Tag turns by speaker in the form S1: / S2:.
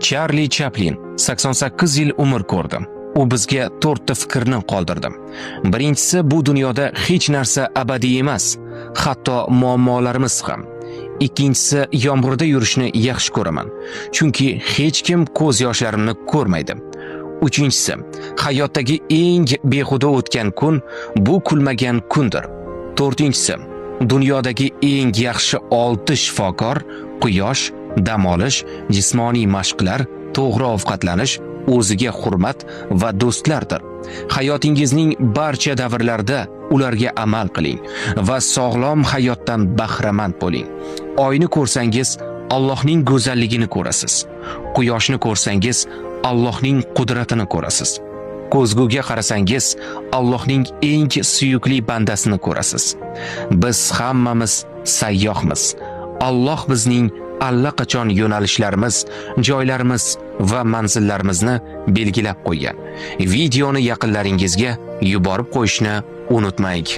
S1: Charlie Chaplin 88 yil umr ko'rdi. U bizga 4 ta fikrni qoldirdi. Birinchisi, bu dunyoda hech narsa abadiy emas, hatto muammolarimiz ham. Ikkinchisi, yomg'irda yurishni yaxshi ko'raman, chunki hech kim ko'z yoshlarimni ko'rmaydi. Uchinchisi, hayotdagi eng behuda o'tgan kun bu kulmagan kundir. To'rtinchisi, dunyodagi eng yaxshi 6 shifokor quyosh, dam olish, jismoniy mashqlar, to'g'ri ovqatlanish, o'ziga hurmat va do'stlardir. Hayotingizning barcha davrlarida ularga amal qiling va sog'lom hayotdan bahramand bo'ling. Oyni ko'rsangiz, Allohning go'zalligini ko'rasiz. Quyoshni ko'rsangiz, Allohning qudratini ko'rasiz. Ko'zguga qarasangiz, Allohning eng suyukli bandasini ko'rasiz. Biz hammamiz sayyohmiz. Alloh bizning allaqachon yo'nalishlarimiz, joylarimiz va manzillarimizni belgilab qo'ygan. Videoni yaqinlaringizga yuborib qo'yishni unutmang.